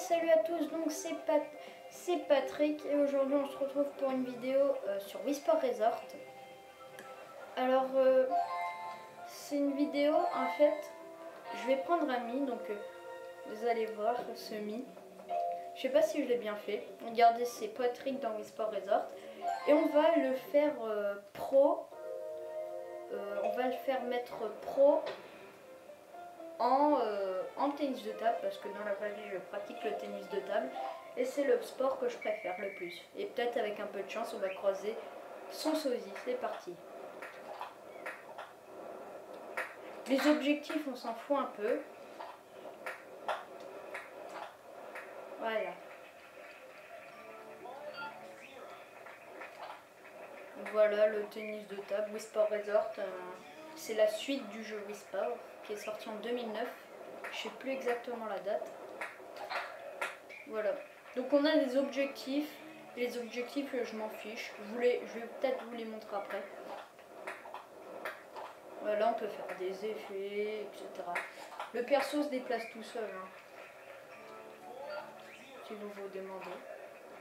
salut à tous, donc c'est Patrick et aujourd'hui on se retrouve pour une vidéo sur Wii Sport Resort. Alors c'est une vidéo en fait, je vais prendre un Mi, donc vous allez voir ce Mi. Je sais pas si je l'ai bien fait. Regardez, c'est Patrick dans Wii Sport Resort et on va le faire pro. On va le faire mettre pro en tennis de table parce que dans la vraie vie je pratique le tennis de table et c'est le sport que je préfère le plus. Et peut-être avec un peu de chance on va croiser son sosie. C'est parti. Les objectifs on s'en fout un peu. Voilà. Voilà le tennis de table, Wii Sport Resort. C'est la suite du jeu Wii Sport qui est sorti en 2009. Je sais plus exactement la date. Voilà. Donc on a des objectifs. Les objectifs, je m'en fiche. Je vais peut-être vous les montrer après. Voilà, on peut faire des effets, etc. Le perso se déplace tout seul. Hein. Si vous vous demandez.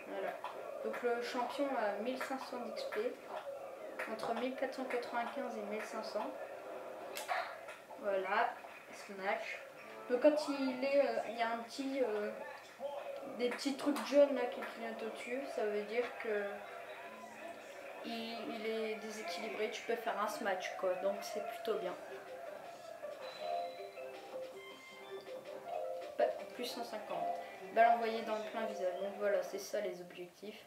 Voilà. Donc le champion a 1500 d'XP. Entre 1495 et 1500. Voilà. Smash. Donc quand il y a un petit... des petits trucs jaunes là qui clignotent au-dessus, ça veut dire que il est déséquilibré, tu peux faire un smash quoi, donc c'est plutôt bien. Plus 150. Balle envoyée dans le plein visage, donc voilà, c'est ça les objectifs.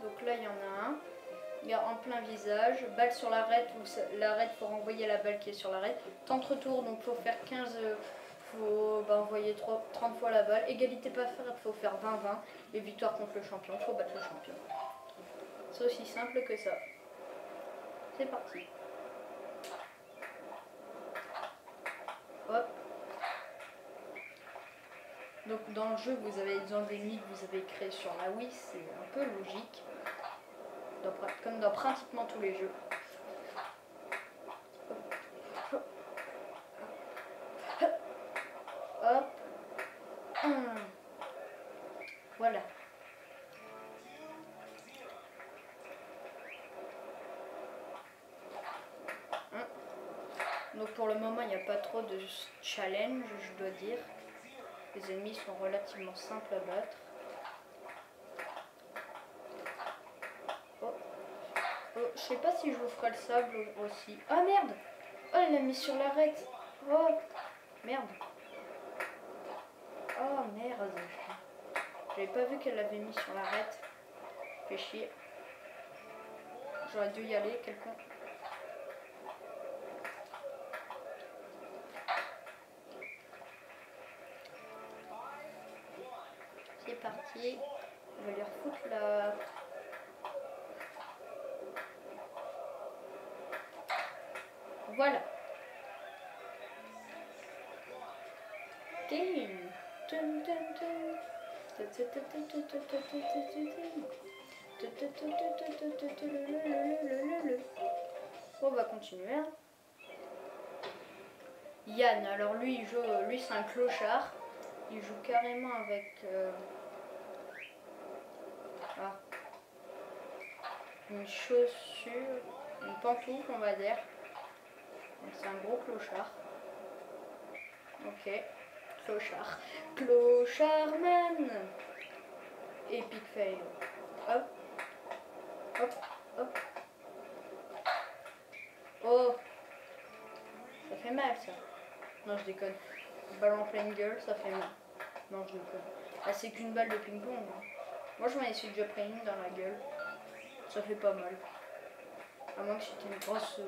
Donc là il y en a un, il y a en plein visage, balle sur l'arête, ou l'arête pour envoyer la balle qui est sur l'arête. Temps de retour, donc faut faire 15... faut envoyer 30 fois la balle. Égalité pas faire, il faut faire 20-20. Et victoire contre le champion, il faut battre le champion. C'est aussi simple que ça. C'est parti. Hop. Donc dans le jeu, vous avez des endémies que vous avez créés sur la Wii, c'est un peu logique. Comme dans pratiquement tous les jeux. Hop. Voilà. Donc pour le moment il n'y a pas trop de challenge, je dois dire. Les ennemis sont relativement simples à battre. Oh, je sais pas si je vous ferai le sable aussi. Ah merde! Oh, elle l'a mis sur l'arête. Oh merde. Oh merde. J'avais pas vu qu'elle l'avait mis sur l'arête. Fait chier. J'aurais dû y aller, quelqu'un. C'est parti. On va lui refoutre la... Voilà. Game. On va continuer. Yann, alors lui il joue, lui c'est un clochard. Il joue carrément avec une chaussure, une pantoufle on va dire. Donc c'est un gros clochard. Ok, clochard. Clochardman. Epic fail. Hop. Hop. Hop. Oh. Ça fait mal ça. Non je déconne. Ballon en pleine gueule, ça fait mal. Non je déconne. Ah c'est qu'une balle de ping-pong. Hein. Moi je m'en suis déjà pris une dans la gueule. Ça fait pas mal. À moins que c'était une grosse...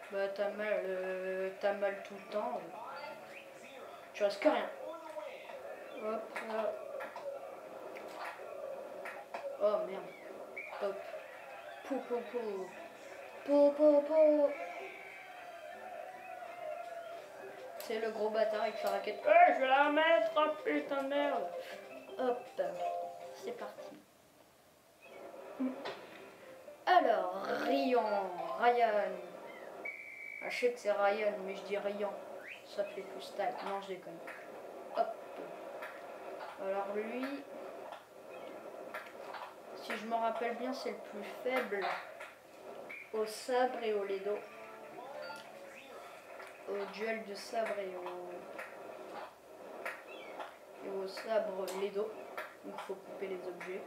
Bah t'as mal tout le temps. Tu risques rien. Hop là. Oh merde. Hop. Pou pou pou. Pou pou pou. C'est le gros bâtard avec sa raquette. Je vais la remettre. Oh putain de merde. Hop. C'est parti. Alors, Ryan. Ah, je sais que c'est Ryan, mais je dis Ryan. Ça fait plus style. Non, je déconne. Hop. Alors lui, si je me rappelle bien, c'est le plus faible au sabre et au ledo. Au duel de sabre et au sabre ledo. Donc il faut couper les objets.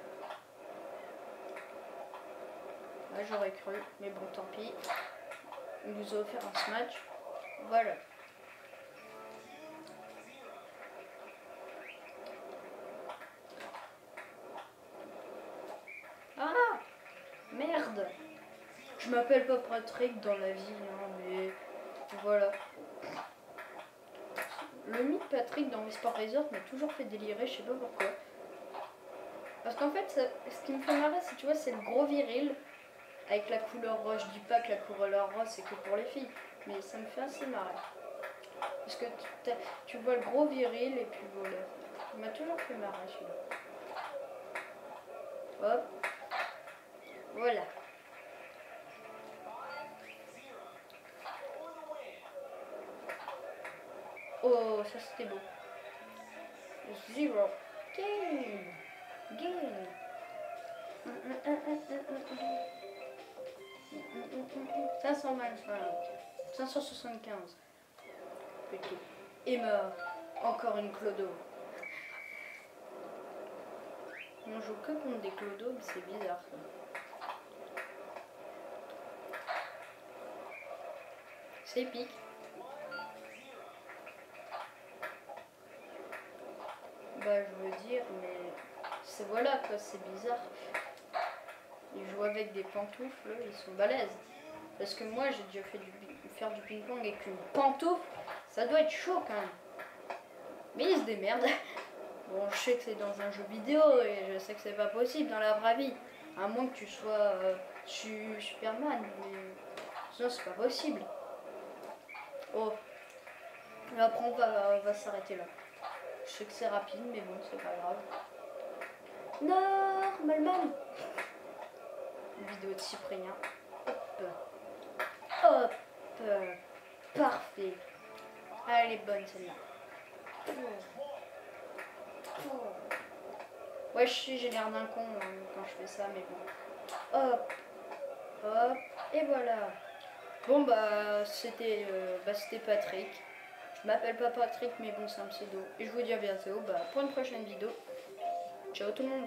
Là j'aurais cru, mais bon tant pis. Il nous a offert un smash. Voilà. Ah merde. Je m'appelle pas Patrick dans la vie, hein, mais voilà. Le mythe Patrick dans Whisper Resort m'a toujours fait délirer, je sais pas pourquoi. Parce qu'en fait, ce qui me fait marrer, c'est, tu vois, c'est le gros viril avec la couleur rose. Je dis pas que la couleur rose c'est que pour les filles, mais ça me fait assez marrer. Parce que tu vois le gros viril et puis voilà. Il m'a toujours fait marrer celui-là. Hop. Voilà. Oh, ça c'était beau. 0. Game. Game. 525. 575. Plutôt. Et mort. Encore une clodo. On joue que contre des clodos, mais c'est bizarre. C'est épique. Bah je veux dire, mais c'est voilà quoi, c'est bizarre. Ils jouent avec des pantoufles, ils sont balèzes. Parce que moi j'ai déjà fait faire du ping-pong avec une pantoufle, ça doit être chaud quand même. Mais ils se démerdent. Bon, je sais que c'est dans un jeu vidéo et je sais que c'est pas possible dans la vraie vie. À moins que tu sois Superman, mais sinon c'est pas possible. Oh, et après on va s'arrêter là. Je sais que c'est rapide, mais bon, c'est pas grave. Normalement. Une vidéo de Cyprien. Hop. Hop. Parfait. Elle est bonne celle-là. Ouais, je sais, j'ai l'air d'un con quand je fais ça, mais bon. Hop. Hop. Et voilà. Bon, bah, c'était Patrick. Je m'appelle pas Patrick, mais bon, c'est un pseudo. Et je vous dis à bientôt pour une prochaine vidéo. Ciao tout le monde.